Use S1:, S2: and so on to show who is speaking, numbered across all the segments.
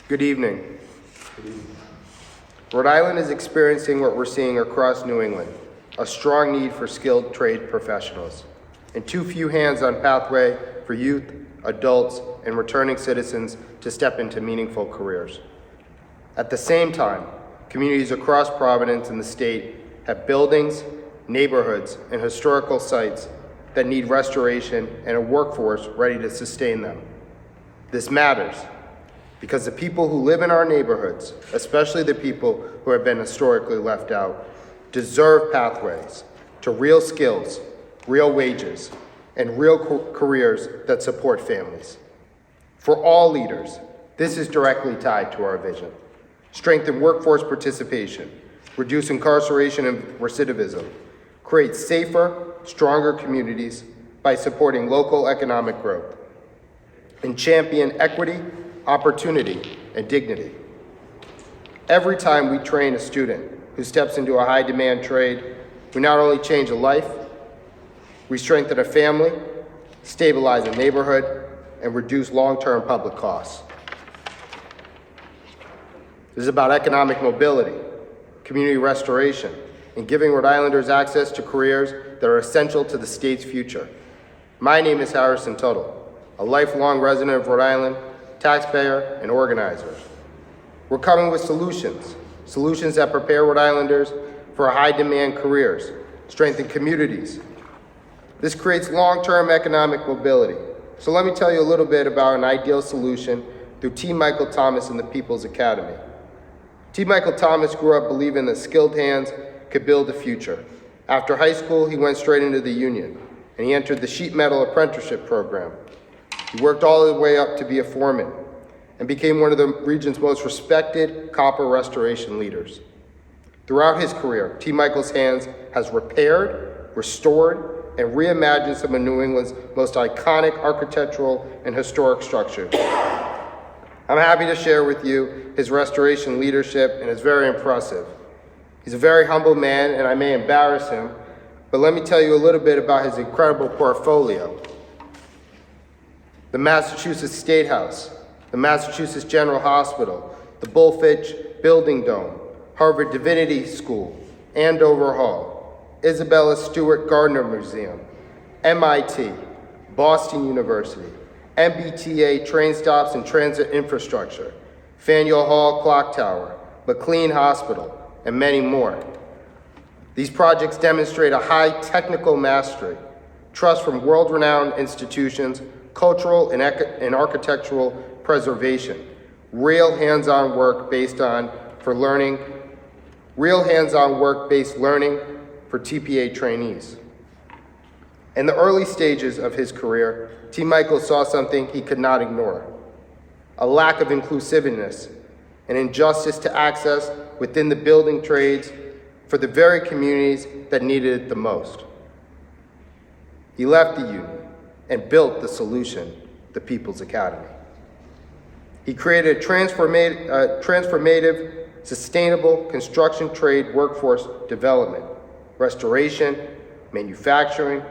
S1: Good evening. Rhode Island is experiencing what we're seeing across New England, a strong need for skilled trade professionals, and too few hands on pathway for youth, adults, and returning citizens to step into meaningful careers. At the same time, communities across Providence and the state have buildings, neighborhoods, and historical sites that need restoration and a workforce ready to sustain them. This matters because the people who live in our neighborhoods, especially the people who have been historically left out, deserve pathways to real skills, real wages, and real careers that support families. For all leaders, this is directly tied to our vision. Strengthen workforce participation, reduce incarceration and recidivism, create safer, stronger communities by supporting local economic growth, and champion equity, opportunity, and dignity. Every time we train a student who steps into a high-demand trade, we not only change a life, we strengthen a family, stabilize a neighborhood, and reduce long-term public costs. This is about economic mobility, community restoration, and giving Rhode Islanders access to careers that are essential to the state's future. My name is Harrison Tuttle, a lifelong resident of Rhode Island, taxpayer, and organizer. We're coming with solutions that prepare Rhode Islanders for high-demand careers, strengthen communities. This creates long-term economic mobility. So let me tell you a little bit about an ideal solution through T. Michael Thomas and the People's Academy. T. Michael Thomas grew up believing that skilled hands could build a future. After high school, he went straight into the union, and he entered the sheet metal apprenticeship program. He worked all the way up to be a foreman and became one of the region's most respected copper restoration leaders. Throughout his career, T. Michael's hands has repaired, restored, and reimagined some of New England's most iconic architectural and historic structures. I'm happy to share with you his restoration leadership, and it's very impressive. He's a very humble man, and I may embarrass him, but let me tell you a little bit about his incredible portfolio. The Massachusetts State House, the Massachusetts General Hospital, the Bullfinch Building Dome, Harvard Divinity School, Andover Hall, Isabella Stewart Gardner Museum, MIT, Boston University, MBTA train stops and transit infrastructure, Faneuil Hall Clock Tower, McLean Hospital, and many more. These projects demonstrate a high technical mastery, trust from world-renowned institutions, cultural and architectural preservation, real hands-on work-based learning for TPA trainees. In the early stages of his career, T. Michael saw something he could not ignore: a lack of inclusiveness and injustice to access within the building trades for the very communities that needed it the most. He left the union and built the solution, the People's Academy. He created a transformative, sustainable construction trade workforce development, restoration, manufacturing,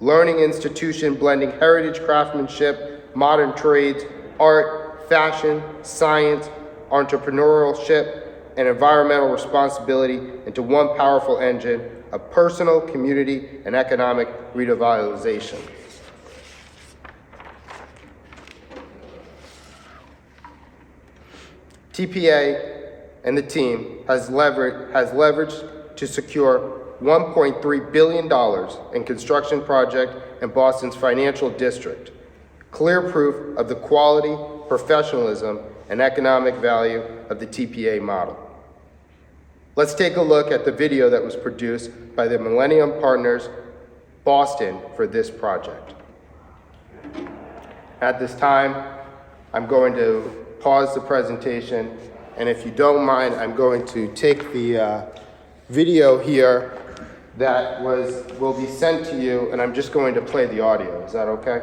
S1: learning institution blending heritage craftsmanship, modern trades, art, fashion, science, entrepreneurship, and environmental responsibility into one powerful engine of personal, community, and economic revitalization. TPA and the team has leveraged to secure $1.3 billion in construction project in Boston's financial district, clear proof of the quality, professionalism, and economic value of the TPA model. Let's take a look at the video that was produced by the Millennium Partners Boston for this project. At this time, I'm going to pause the presentation, and if you don't mind, I'm going to take the video here that will be sent to you, and I'm just going to play the audio. Is that okay?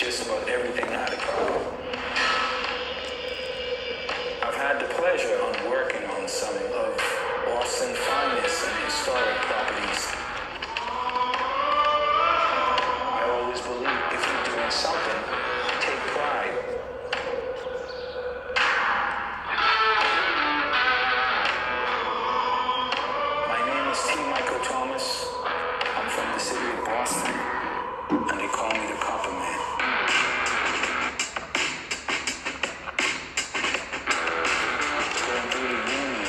S2: just about everything I had a problem. I've had the pleasure of working on some of Boston's finest and historic properties. I always believe if you're doing something, take pride. My name is T. Michael Thomas. I'm from the city of Boston, and they call me the Copper Man. Going through the union,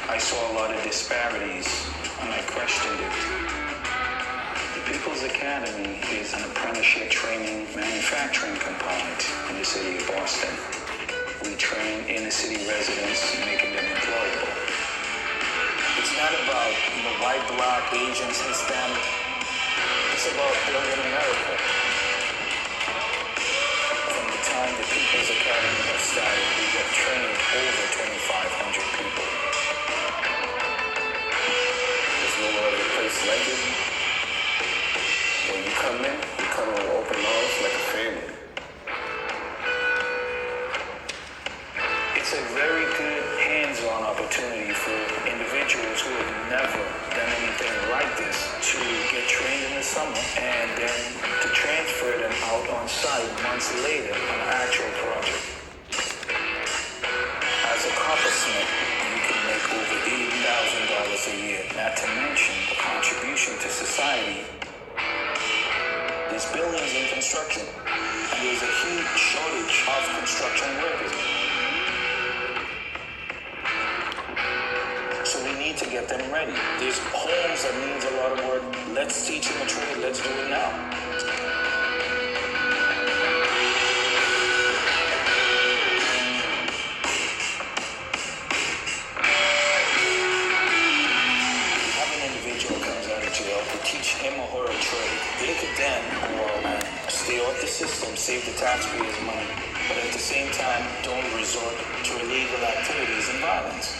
S2: I saw a lot of disparities, and I questioned it. The People's Academy is an apprenticeship training manufacturing component in the city of Boston. We train inner city residents, making them employable. It's not about white, black, Asians, Hispanic. It's about building America. From the time the People's Academy has started, we have trained over 2,500 people.
S3: There's no other place like it. When you come in with open arms like a family.
S2: It's a very good hands-on opportunity for individuals who have never done anything like this to get trained in the summer and then to transfer them out on site months later on an actual project. As a coppersmith, you can make over $80,000 a year, not to mention the contribution to society. There's buildings in construction, and there's a huge shortage of construction workers. So we need to get them ready. There's homes that needs a lot of work. Let's teach them a trade. Let's do it now. You have an individual comes out of jail to teach him or her a trade. They could then go out and stay off the system, save the taxpayers money, but at the same time, don't resort to illegal activities and violence.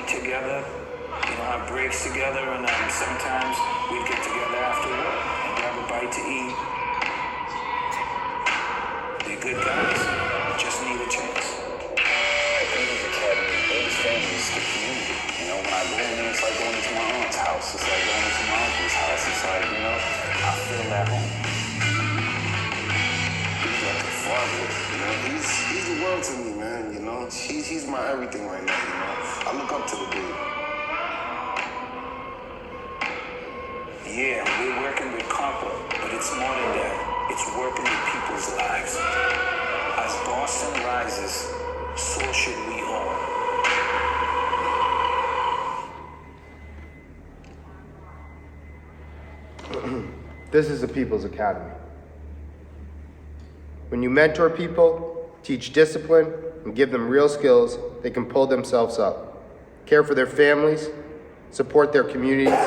S2: Together, have breaks together, and sometimes we'd get together after work and grab a bite to eat. They're good guys, just need a chance.
S3: The People's Academy, those families, the community. When I go in there, it's like going into my aunt's house. It's like going into my uncle's house. It's like, I feel at home. He's like a father, he's the world to me, man, He's my everything right now, I look up to the dude.
S2: Yeah, we're working with copper, but it's more than that. It's working with people's lives. As Boston rises, so should we all.
S1: This is the People's Academy. When you mentor people, teach discipline, and give them real skills, they can pull themselves up, care for their families, support their communities,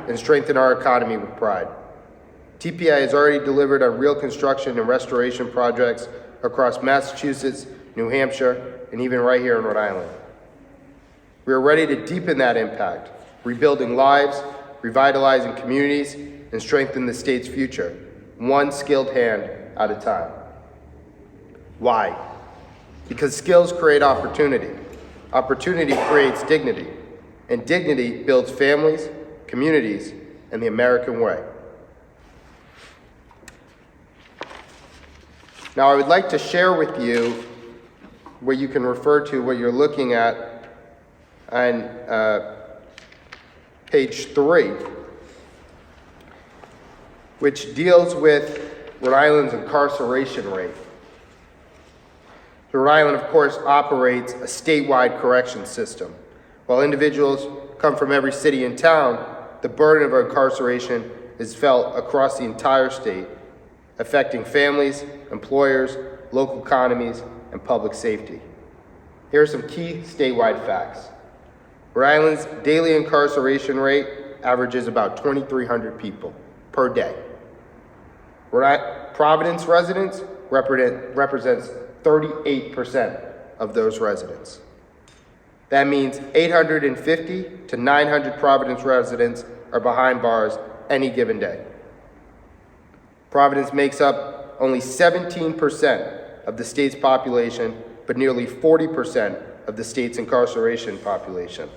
S1: and strengthen our economy with pride. TPI has already delivered on real construction and restoration projects across Massachusetts, New Hampshire, and even right here in Rhode Island. We are ready to deepen that impact, rebuilding lives, revitalizing communities, and strengthen the state's future, one skilled hand at a time. Why? Because skills create opportunity. Opportunity creates dignity, and dignity builds families, communities, and the American way. Now, I would like to share with you what you can refer to what you're looking at on page 3, which deals with Rhode Island's incarceration rate. Rhode Island, of course, operates a statewide correction system. While individuals come from every city and town, the burden of incarceration is felt across the entire state, affecting families, employers, local economies, and public safety. Here are some key statewide facts. Rhode Island's daily incarceration rate averages about 2,300 people per day. Providence residents represents 38% of those residents. That means 850 to 900 Providence residents are behind bars any given day. Providence makes up only 17% of the state's population, but nearly 40% of the state's incarcerated population.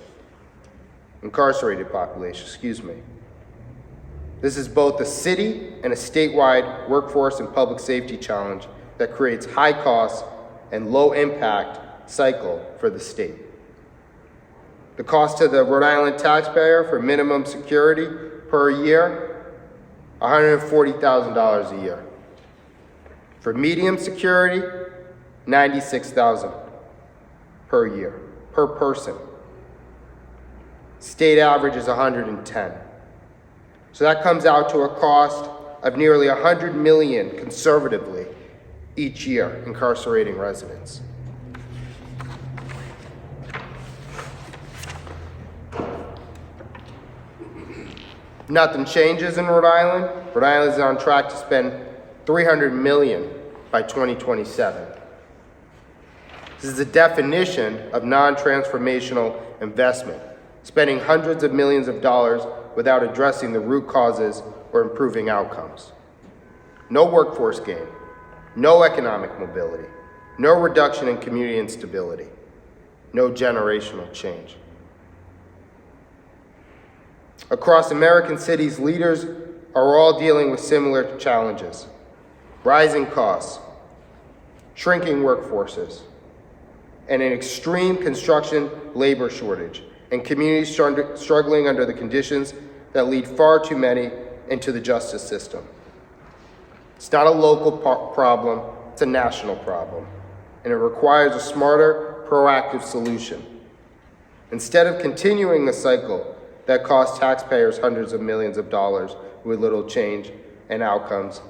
S1: This is both a city and a statewide workforce and public safety challenge that creates high costs and low impact cycle for the state. The cost to the Rhode Island taxpayer for minimum security per year, $140,000 a year. For medium security, $96,000 per year, per person. State average is $110,000. So that comes out to a cost of nearly $100 million conservatively each year incarcerating residents. Nothing changes in Rhode Island. Rhode Island is on track to spend $300 million by 2027. This is the definition of non-transformational investment, spending hundreds of millions of dollars without addressing the root causes or improving outcomes. No workforce gain, no economic mobility, no reduction in community instability, no generational change. Across American cities, leaders are all dealing with similar challenges: rising costs, shrinking workforces, and an extreme construction labor shortage, and communities struggling under the conditions that lead far too many into the justice system. It's not a local problem, it's a national problem, and it requires a smarter, proactive solution. Instead of continuing the cycle that costs taxpayers hundreds of millions of dollars with little change and outcomes,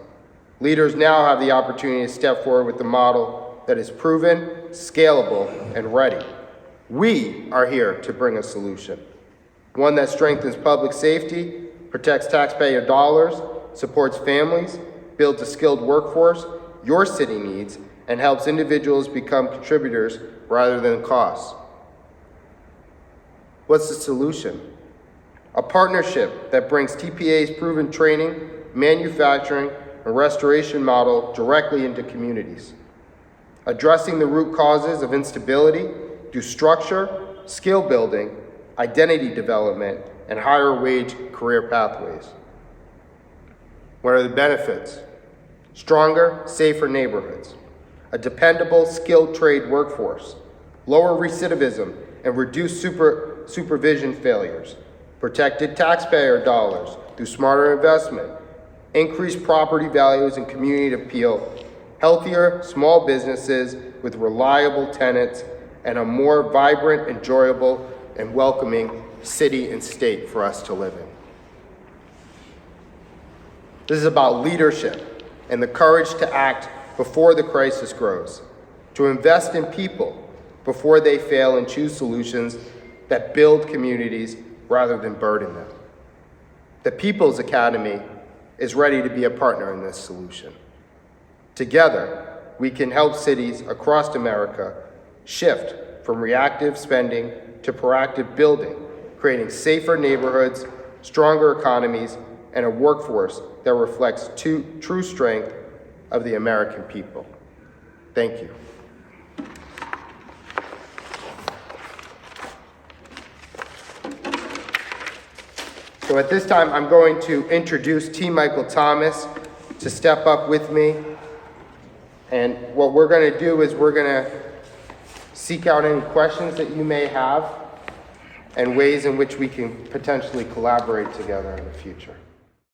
S1: leaders now have the opportunity to step forward with a model that is proven, scalable, and ready. We are here to bring a solution, one that strengthens public safety, protects taxpayer dollars, supports families, builds a skilled workforce your city needs, and helps individuals become contributors rather than costs. What's the solution? A partnership that brings TPA's proven training, manufacturing, and restoration model directly into communities, addressing the root causes of instability through structure, skill building, identity development, and higher wage career pathways. What are the benefits? Stronger, safer neighborhoods, a dependable, skilled trade workforce, lower recidivism and reduced supervision failures, protected taxpayer dollars through smarter investment, increased property values and community appeal, healthier small businesses with reliable tenants, and a more vibrant, enjoyable, and welcoming city and state for us to live in. This is about leadership and the courage to act before the crisis grows, to invest in people before they fail and choose solutions that build communities rather than burden them. The People's Academy is ready to be a partner in this solution. Together, we can help cities across America shift from reactive spending to proactive building, creating safer neighborhoods, stronger economies, and a workforce that reflects true strength of the American people. Thank you. So at this time, I'm going to introduce T. Michael Thomas to step up with me. And what we're going to do is we're going to seek out any questions that you may have and ways in which we can potentially collaborate together in the future.